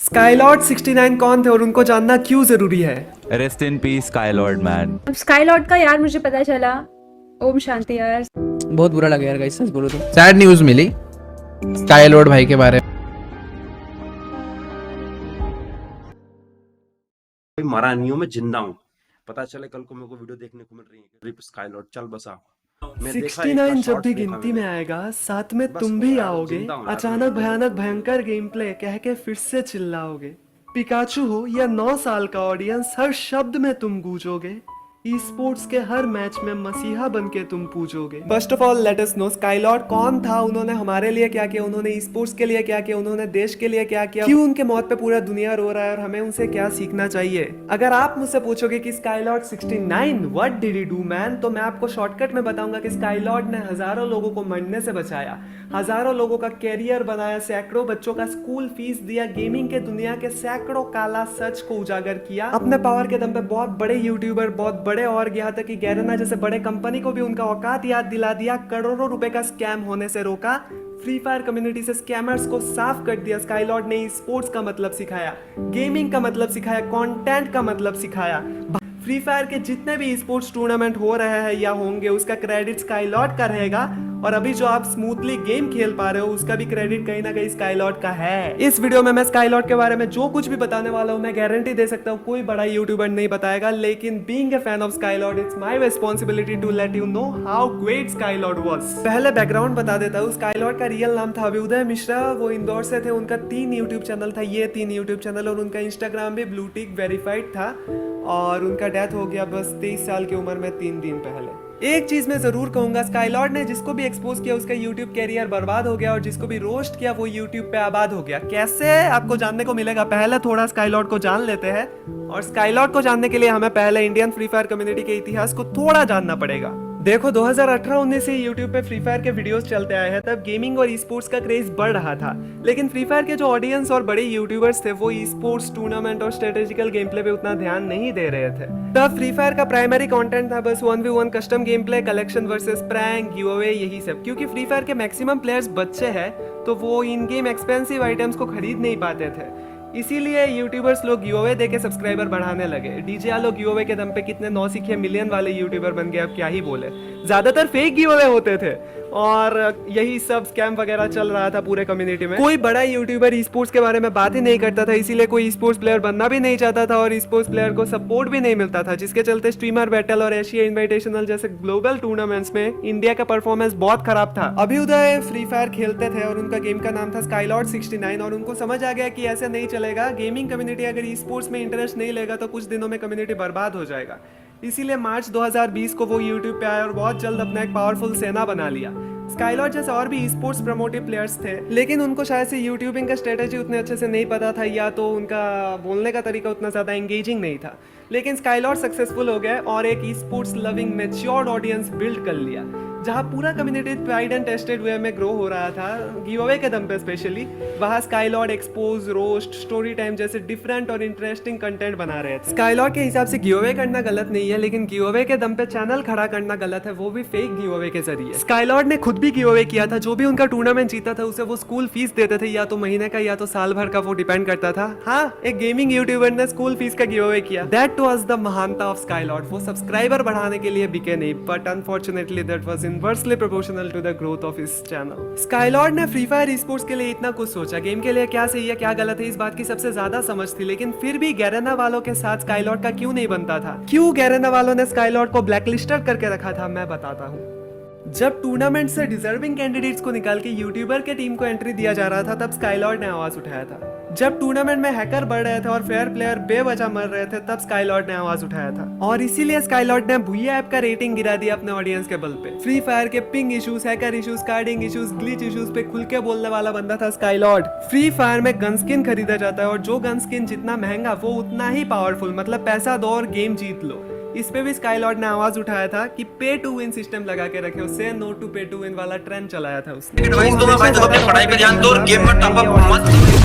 Skylord 69 कौन थे और उनको जानना क्यों जरूरी है? Rest in peace Skylord man. अब स्काई लॉर्ड का यार मुझे पता चला। ओम शांति यार। बहुत बुरा लगा यार गाइस, सच बोलो तो सैड न्यूज़ मिली स्काईलॉर्ड भाई के बारे में। मरा नहीं हूं, मैं जिंदा हूं। पता चले कल को मेरे को वीडियो देखने को मिल रही है रिप स्काईलॉर्ड चल बसा। मैं देखा 69 जब भी देखा गिनती मैंने। में आएगा साथ में बस तुम हो भी यार, आओगे। जिंदा हूं यार, अचानक मैं- भयानक भयंकर गेम प्ले कह के फिर से चिल्लाओगे। पिकाचू हो या 9 साल का ऑडियंस, हर शब्द में तुम गूंजोगे। ई स्पोर्ट्स के हर मैच में मसीहा बन के तुम पूजोगे। First of all let us know skylord कौन था, उन्होंने हमारे लिए क्या किया, उन्होंने ई स्पोर्ट्स के लिए क्या किया, उन्होंने देश के लिए क्या किया, क्यों उनके मौत पे पूरा दुनिया रो रहा है और हमें उनसे क्या सीखना चाहिए। अगर आप मुझसे पूछोगे कि Skylord 69 what did he do man, तो मैं आपको शॉर्टकट में बताऊंगा कि स्काईलॉर्ड ने हजारों लोगों को मरने से बचाया, हजारों लोगों का कैरियर बनाया, सैकड़ों बच्चों का स्कूल फीस दिया, गेमिंग के दुनिया के सैकड़ों काला सच को उजागर किया। अपने पावर के दम पे बहुत बड़े यूट्यूबर, बहुत बड़े और यहाँ तक कि गैरेना जैसे बड़े कंपनी को भी उनका औकात याद दिला दिया, करोड़ों रुपए का स्कैम होने से रोका, फ्री फायर कम्युनिटी से स्कैमर्स को साफ कर दिया। स्काईलॉर्ड ने स्पोर्ट्स का मतलब सिखाया, गेमिंग का मतलब सिखाया, कंटेंट का मतलब सिखाया। फ्री फायर के जितने भी स्पोर्ट्स टूर्नामेंट हो रहे हैं या होंगे उसका क्रेडिट स्काईलॉर्ड का रहेगा, और अभी जो आप स्मूथली गेम खेल पा रहे हो उसका भी क्रेडिट कहीं ना कहीं स्काईलॉर्ड का है। इस वीडियो में मैं स्काईलॉर्ड के बारे में जो कुछ भी बताने वाला हूं, मैं गारंटी दे सकता हूं कोई बड़ा यूट्यूबर नहीं बताएगा, लेकिन being a fan of Skylord it's my responsibility to let you know how great Skylord was. पहले बैकग्राउंड बता देता हूं। स्काईलॉर्ड का रियल नाम था अभ्युदय मिश्रा, वो इंदौर से थे। उनका 3 यूट्यूब चैनल था, ये 3 यूट्यूब चैनल, और उनका इंस्टाग्राम भी ब्लू टिक वेरीफाइड था, और उनका डेथ हो गया बस 23 साल की उम्र में 3 दिन पहले। एक चीज मैं जरूर कहूंगा, स्काईलॉर्ड ने जिसको भी एक्सपोज किया उसका यूट्यूब कैरियर बर्बाद हो गया, और जिसको भी रोस्ट किया वो यूट्यूब पे आबाद हो गया। कैसे आपको जानने को मिलेगा, पहले थोड़ा स्काईलॉर्ड को जान लेते हैं। और स्काईलॉर्ड को जानने के लिए हमें पहले इंडियन फ्री फायर कम्युनिटी के इतिहास को थोड़ा जानना पड़ेगा। देखो 2018-19 से यूट्यूब पे फ्री फायर के वीडियोस चलते आए हैं, तब गेमिंग और ई स्पोर्ट्स का क्रेज बढ़ रहा था, लेकिन फ्री फायर के जो ऑडियंस और बड़े यूट्यूबर्स थे वो ई स्पोर्ट्स टूर्नामेंट और स्ट्रेटेजिकल गेम प्ले पे उतना ध्यान नहीं दे रहे थे। तब फ्री फायर का प्राइमरी कंटेंट था बस 1v1 custom game play, collection versus prank, giveaway, यही सब। क्योंकि फ्री फायर के मैक्सिमम प्लेयर्स बच्चे हैं तो वो इन गेम एक्सपेंसिव आइटम्स को खरीद नहीं पाते थे, इसीलिए यूट्यूबर्स लोग गिवअवे देके सब्सक्राइबर बढ़ाने लगे। डीजे लोग गिवअवे के दम पे कितने नौसिखिए मिलियन वाले यूट्यूबर बन गए, अब क्या ही बोले। ज्यादातर फेक गिवअवे होते थे और यही सब स्कैम वगैरह चल रहा था पूरे कम्युनिटी में। कोई बड़ा यूट्यूबर ई स्पोर्ट्स के बारे में बात ही नहीं करता था, इसीलिए कोई ई स्पोर्ट्स प्लेयर बनना भी नहीं चाहता था और ई स्पोर्ट्स प्लेयर को सपोर्ट भी नहीं मिलता था, जिसके चलते स्ट्रीमर बैटल और एशिया इन्विटेशनल जैसे ग्लोबल टूर्नामेंट्स में इंडिया का परफॉर्मेंस बहुत खराब था। अभ्युदय फ्री फायर खेलते थे और उनका गेम का नाम था स्काईलॉर्ड 69, और उनको समझ आ गया कि ऐसे नहीं चलेगा। गेमिंग कम्युनिटी अगर ई स्पोर्ट्स में इंटरेस्ट नहीं लेगा तो कुछ दिनों में कम्युनिटी बर्बाद हो जाएगा। इसीलिए मार्च 2020 को वो यूट्यूब पे आया और बहुत जल्द अपना एक पावरफुल सेना बना लिया। स्काईलॉर्ड जैसे और भी स्पोर्ट्स प्रमोटिव प्लेयर्स थे, लेकिन उनको शायद से यूट्यूबिंग का स्ट्रेटेजी उतने अच्छे से नहीं पता था, या तो उनका बोलने का तरीका उतना ज़्यादा एंगेजिंग नहीं था। लेकिन स्काईलॉर्ड सक्सेसफुल हो गए और एक sports loving matured audience build कर लिया, जहां पूरा कम्युनिटी ट्राइड एंड टेस्टेड वे में ग्रो हो रहा था, गिवअवे के दम पे स्पेशली। वहां Skylord expose, roast, story time जैसे डिफरेंट और इंटरेस्टिंग कंटेंट बना रहे थे। स्काईलॉर्ड के हिसाब से गिवअवे करना गलत नहीं है, लेकिन गिवअवे के दम पे चैनल खड़ा करना गलत है, वो भी फेक गिवअवे के जरिए। स्काईलॉर्ड ने खुद भी गिवअवे किया था, जो भी उनका टूर्नामेंट जीता था उसे वो स्कूल फीस देते थे, या तो महीने का या तो साल भर का, वो डिपेंड करता था। हाँ, एक गेमिंग यूट्यूबर ने स्कूल फीस का गिवअवे किया। दैट वाज द महानता ऑफ स्काईलॉर्ड। वो सब्सक्राइबर बढ़ाने के लिए बिके नहीं, but unfortunately that was inversely proportional to the growth of his channel. Skylord ने फ्री फायर स्पोर्ट्स के लिए इतना कुछ सोचा, गेम के लिए क्या सही है क्या गलत है इस बात की सबसे ज्यादा समझ थी, लेकिन फिर भी गैरेना वालों के साथ स्काईलॉर्ड का क्यों नहीं बनता था, क्यों गैरेना वालों ने स्काईलॉर्ड को ब्लैकलिस्टेड करके रखा था, मैं बताता हूँ। जब टूर्नामेंट से डिजर्विंग कैंडिडेट्स को निकाल के यूट्यूबर के टीम को एंट्री दिया जा रहा था, तब स्काईलॉर्ड ने आवाज उठाया था। जब टूर्नामेंट में हैकर बढ़ रहे थे और फेयर प्लेयर बेवजह मर रहे थे, तब स्काईलॉर्ड ने आवाज उठाया था, और इसीलिए स्काईलॉर्ड ने भूया ऐप का रेटिंग गिरा दिया अपने ऑडियंस के बल पे। फ्री फायर के ping issues, hacker issues, carding issues, glitch issues पे खुल के बोलने वाला बंदा था स्काईलॉर्ड। फ्री फायर में गन स्किन खरीदा जाता है और जो गन स्किन जितना महंगा वो उतना ही पावरफुल, मतलब पैसा दो और गेम जीत लो। इस पे भी स्काईलॉर्ड ने आवाज उठाया था कि पे टू विन सिस्टम लगा के रखे, उससे नो टू पे टू विन वाला ट्रेंड चलाया था उसने। एडवाइस दूंगा भाई, तुम अपनी पढ़ाई पे ध्यान दो और गेम में टॉप अप मत।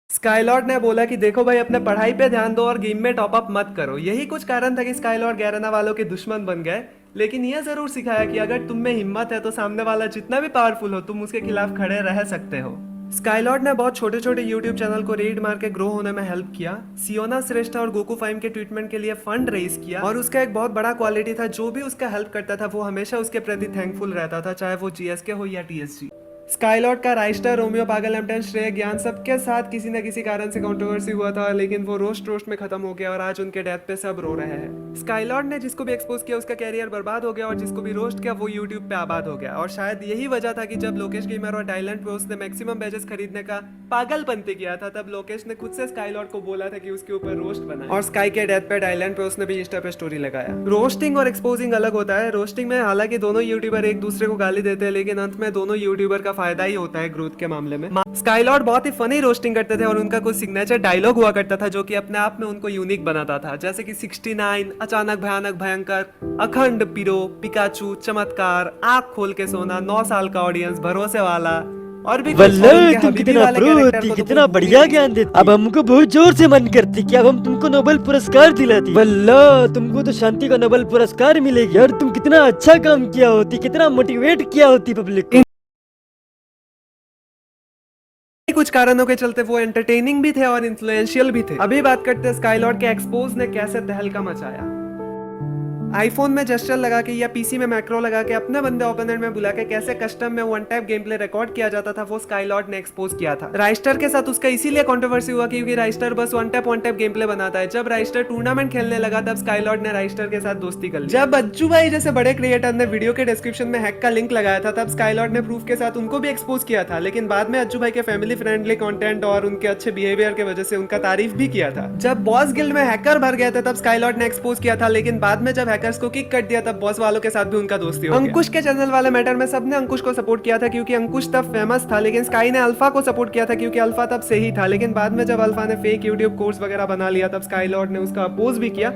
स्काईलॉर्ड ने बोला कि देखो भाई, अपने पढ़ाई पे ध्यान दो और गेम में टॉप अप मत करो। यही कुछ कारण था कि स्काईलॉर्ड गैरेना वालों के दुश्मन बन गए, लेकिन यह जरूर सिखाया कि अगर तुम में हिम्मत है तो सामने वाला जितना भी पावरफुल हो तुम उसके खिलाफ खड़े रह सकते हो। स्काईलॉर्ड ने बहुत छोटे छोटे यूट्यूब चैनल को रेड मार के ग्रो होने में हेल्प किया, सियोना श्रेष्ठा और गोकू फाइम के ट्रीटमेंट के लिए फंड रेज किया, और उसका एक बहुत बड़ा क्वालिटी था, जो भी उसका हेल्प करता था वो हमेशा उसके प्रति थैंकफुल रहता था, चाहे वो जीएसके हो या टीएसजी। स्काईलॉर्ड का राइस्टर, रोमियो पागल एम्पटन, श्रेय ज्ञान सबके साथ किसी न किसी कारण से कंट्रोवर्सी हुआ था, लेकिन वो रोस्ट में खत्म हो गया और आज उनके डेथ पे सब रो रहे हैं। स्काईलॉर्ड ने जिसको भी एक्सपोज किया उसका कैरियर बर्बाद हो गया और जिसको भी रोस्ट किया वो यूट्यूब पे आबाद हो गया, और शायद यही वजह था कि जब लोकेश गेमर और डायलैंड प्रोस ने मैक्सिमम बैजेस खरीदने का पागलपंती किया था, तब लोकेश ने खुद से स्काईलॉर्ड को बोला था कि उसके ऊपर रोस्ट बनाए, और स्काई के डेथ पे डायलैंड प्रोस ने भी इंस्टा पे स्टोरी लगाया। रोस्टिंग और एक्सपोजिंग अलग होता है। रोस्टिंग में हालांकि दोनों यूट्यूबर एक दूसरे को गाली देते हैं, लेकिन अंत में दोनों यूट्यूबर का फायदा ही होता है ग्रोथ के मामले में। स्काईलॉर्ड बहुत ही फनी रोस्टिंग करते थे और उनका कुछ सिग्नेचर डायलॉग हुआ करता था जो कि अपने आप में उनको यूनिक बनाता था, जैसे कि 69, अचानक भयानक भयंकर, अखंड, पिरो, पिकाचू, चमत्कार, आंख खोल के सोना, 9 साल का ऑडियंस, भरोसे वाला, और भी वल्लभ तुम कितना प्रो होती, कितना बढ़िया ज्ञान देती। अब हमको बहुत जोर से मन करती कि अब हम तुमको नोबेल पुरस्कार दिलाती। वल्लभ तुमको तो शांति का नोबेल पुरस्कार मिलेगी। यार तुम कितना अच्छा काम किया होती, कितना मोटिवेट किया होती पब्लिक को। कुछ कारणों के चलते वो एंटरटेनिंग भी थे और इन्फ्लुएंशियल भी थे। अभी बात करते हैं स्काईलॉर्ड के एक्सपोज ने कैसे तहलका मचाया। आईफोन में जेस्चर लगा के या पीसी में मैक्रो लगा के अपने बंदे ओपोनेंट में बुला के कैसे कस्टम में one tap game play record किया जाता था, वो स्काईलॉर्ड ने एक्सपोज किया था। राइस्टर के साथ उसका इसीलिए कंट्रोवर्सी हुआ क्योंकि राइस्टर बस वन टैप गेम प्ले बनाता है। जब राइस्टर टूर्नामेंट खेलने लगा तब स्काईलॉर्ड ने राइस्टर के साथ दोस्ती कर ली। जब अज्जू भाई जैसे बड़े क्रिएटर ने वीडियो के डिस्क्रिप्शन में हैक का लिंक लगाया था, तब स्काईलॉर्ड ने प्रूफ के साथ उनको भी एक्सपोज किया था, लेकिन बाद में अज्जू भाई के फैमिली फ्रेंडली कंटेंट और उनके अच्छे बिहेवियर की वजह से उनका तारीफ भी किया था। जब बॉस गिल्ड में हैकर भर गए थे तब स्काईलॉर्ड ने एक्सपोज किया था, लेकिन बाद में जब हैकर्स को किक कर दिया तब बॉस वालों के साथ भी उनका दोस्ती हो गया। अंकुश के चैनल वाले मैटर में सबने अंकुश को सपोर्ट किया था क्योंकि अंकुश तब फेमस था, लेकिन स्काई ने अल्फा को सपोर्ट किया था क्योंकि अल्फा तब सही था, लेकिन बाद में जब अल्फा ने फेक यूट्यूब कोर्स वगैरह बना लिया तब स्काईलॉर्ड ने उसका अपोज भी किया।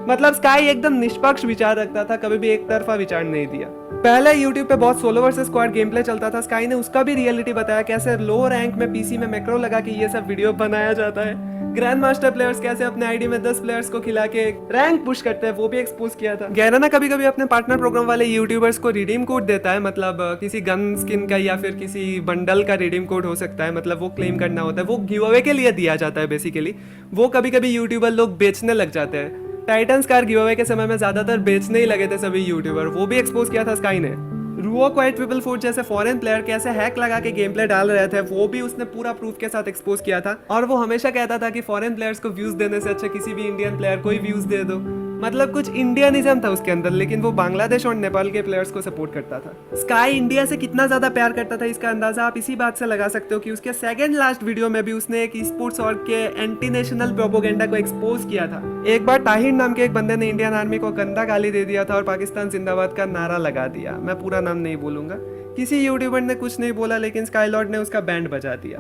मतलब स्काई एकदम निष्पक्ष विचार रखता था, कभी भी एक तरफा विचार नहीं दिया। पहले यूट्यूब पे बहुत solo versus squad game play चलता था। स्काई ने उसका भी रियलिटी बताया, कैसे लो रैंक में पीसी में मैक्रो लगा के ये सब वीडियो बनाया जाता है। ग्रैंड मास्टर प्लेयर्स कैसे अपने आईडी में 10 प्लेयर्स को खिला के रैंक पुश करते हैं, वो भी एक्सपोज किया था। गैराना कभी कभी अपने पार्टनर प्रोग्राम वाले यूट्यूबर्स को रिडीम कोड देता है, मतलब किसी गन स्किन का या फिर किसी बंडल का रिडीम कोड हो सकता है, मतलब वो क्लेम करना होता है, वो गिव अवे के लिए दिया जाता है बेसिकली। वो कभी कभी यूट्यूबर लोग बेचने लग जाते हैं। टाइटन्स कार गिव अवे के समय में ज्यादातर बेचने ही लगे थे सभी यूट्यूबर, वो भी एक्सपोज किया था स्काई ने। रुओ क्वाइट ट्रिपल फोर जैसे फॉरेन प्लेयर कैसे हैक लगा के गेम प्ले डाल रहे थे, वो भी उसने पूरा प्रूफ के साथ एक्सपोज किया था। और वो हमेशा कहता था कि फॉरेन प्लेयर्स को व्यूज देने से अच्छा किसी भी इंडियन प्लेयर को ही व्यूज दे दो, मतलब कुछ इंडियनिज्म था उसके अंदर, लेकिन वो बांग्लादेश और नेपाल के प्लेयर्स को सपोर्ट करता था। स्काई इंडिया से कितना ज्यादा प्यार करता था इसका अंदाजा आप इसी बात से लगा सकते हो कि उसके सेकंड लास्ट वीडियो में भी उसने एक स्पोर्ट्स और के एंटी नेशनल प्रोपोगेंडा को एक्सपोज किया था। एक बार ताहिर नाम के एक बंदे ने इंडियन आर्मी को गंदा गाली दे दिया था और पाकिस्तान जिंदाबाद का नारा लगा दिया। मैं पूरा नाम नहीं बोलूंगा। किसी यूट्यूबर ने कुछ नहीं बोला, लेकिन स्काईलॉर्ड ने उसका बैंड बजा दिया।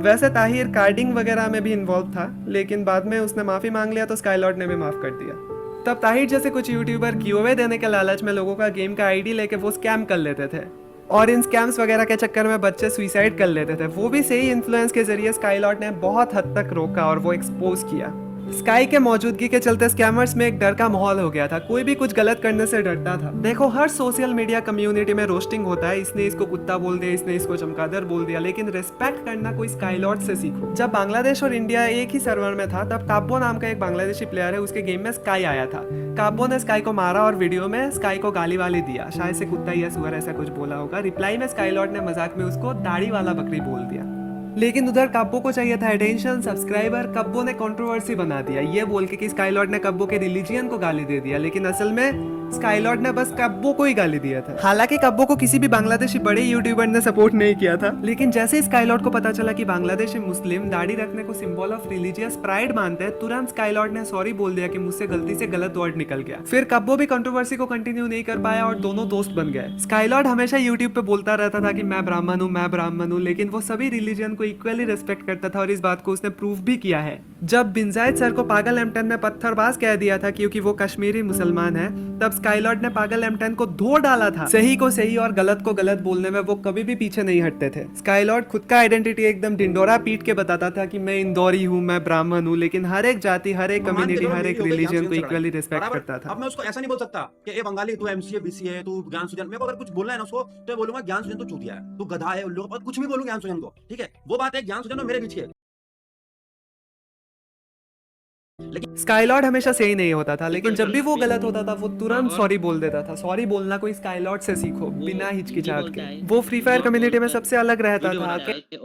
वैसे ताहिर कार्डिंग वगैरह में भी इन्वॉल्व था, लेकिन बाद में उसने माफी मांग लिया तो स्काईलॉर्ड ने भी माफ कर दिया। तब ताहिर जैसे कुछ यूट्यूबर गिवअवे देने के लालच में लोगों का गेम का आईडी लेके वो स्कैम कर लेते थे, और इन स्कैम्स वगैरह के चक्कर में बच्चे सुसाइड कर लेते थे। वो भी सही इन्फ्लुएंस के जरिए स्काईलॉर्ड ने बहुत हद तक रोका और वो एक्सपोज किया। स्काई के मौजूदगी के चलते स्कैमर्स में एक डर का माहौल हो गया था, कोई भी कुछ गलत करने से डरता था। देखो हर सोशल मीडिया कम्युनिटी में रोस्टिंग होता है, इसने इसको कुत्ता बोल दिया, इसने इसको चमगादड़ बोल दिया, लेकिन रिस्पेक्ट करना कोई स्काईलॉर्ड से सीखो। जब बांग्लादेश और इंडिया एक ही सर्वर में था तब काब्बो नाम का एक बांग्लादेशी प्लेयर है, उसके गेम में स्काई आया था। काब्बो ने स्काई को मारा और वीडियो में स्काई को गाली वाली दिया, शायद से कुत्ता या सुअर ऐसा कुछ बोला होगा। रिप्लाई में स्काईलॉर्ड ने मजाक में उसको दाढ़ी वाला बकरी बोल दिया, लेकिन उधर कब्बो को चाहिए था अटेंशन, सब्सक्राइबर। कब्बो ने कंट्रोवर्सी बना दिया ये बोल के कि स्काईलॉर्ड ने कब्बो के रिलीजियन को गाली दे दिया, लेकिन असल में स्काईलॉर्ड ने बस कब्बो को ही गाली दिया था। हालांकि कब्बो को किसी भी बांग्लादेशी बड़े यूट्यूबर ने सपोर्ट नहीं किया था, लेकिन जैसे ही स्काईलॉर्ड को पता चला कि बांग्लादेशी मुस्लिम दाढ़ी रखने को सिंबल ऑफ रिलीजियस प्राइड मानते हैं, तुरंत स्काईलॉर्ड ने सॉरी बोल दिया कि मुझसे गलती से गलत वर्ड निकल गया। फिर कब्बो भी कंट्रोवर्सी को कंटिन्यू नहीं कर पाया और दोनों दोस्त बन गए। स्काईलॉर्ड हमेशा यूट्यूब पे बोलता रहता था कि मैं ब्राह्मण हूँ, लेकिन वो सभी रिलीजन को इक्वली रिस्पेक्ट करता था और इस बात को उसने प्रूव भी किया है। जब बिन जायद सर को पागल एम्पटन ने पत्थरबाज कह दिया था क्योंकि वो कश्मीरी मुसलमान है, तब स्काईलॉर्ड ने पागल M10 को धो डाला था। सही को सही और गलत को गलत बोलने में वो कभी भी पीछे नहीं हटते थे। स्काईलॉर्ड खुद का आइडेंटिटी एकदम ढिंडोरा पीट के बताता था कि मैं इंदौरी हूँ, मैं ब्राह्मण हूँ, लेकिन हर एक जाति, हर एक कम्युनिटी, हर एक रिलीजन को इक्वली रिस्पेक्ट करता था। अब मैं उसको ऐसा नहीं बोल सकता कि ए बंगाली तू एमसीए बीसीए तू ज्ञान सुजन, मेरे को अगर कुछ बोलना है ना उसको तो मैं बोलूंगा ज्ञान सुजन तो चूतिया है, तू गधा है, उन लोगों पर कुछ भी बोलूं ज्ञान सुजन को, ठीक है। वो बात है ज्ञान सुजन और मेरे बीच की है। स्काईलॉर्ड हमेशा सही नहीं होता था, लेकिन जब भी वो गलत होता था वो तुरंत सॉरी बोल देता था। सॉरी बोलना कोई स्काईलॉर्ड से सीखो, बिना हिचकिचाहट के। वो फ्री फायर कम्युनिटी में सबसे अलग रहता था कि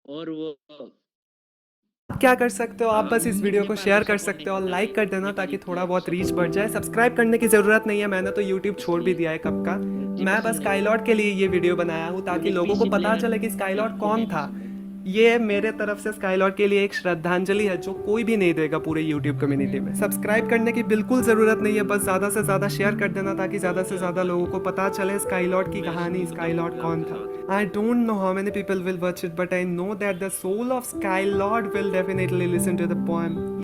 और वो आप क्या कर सकते हो, आप बस इस वीडियो को शेयर कर सकते हो और लाइक कर देना ताकि थोड़ा बहुत रीच बढ़ जाए। सब्सक्राइब करने की जरूरत नहीं है, मैंने तो यूट्यूब छोड़ भी दिया है कब का। मैं बस स्काईलॉर्ड के लिए ये वीडियो बनाया हूँ ताकि लोगों को पता चले कि स्काईलॉर्ड कौन था। ये मेरे तरफ से स्काईलॉर्ड के लिए एक श्रद्धांजलि है जो कोई भी नहीं देगा पूरे यूट्यूब कम्युनिटी में। सब्सक्राइब करने की बिल्कुल जरूरत नहीं है, बस ज्यादा से ज्यादा शेयर कर देना ताकि ज्यादा से ज्यादा लोगों को पता चले स्काईलॉर्ड की कहानी, स्काईलॉर्ड कौन था। I don't know how many people will watch it, but I know that the soul of Skylord will definitely listen to the poem.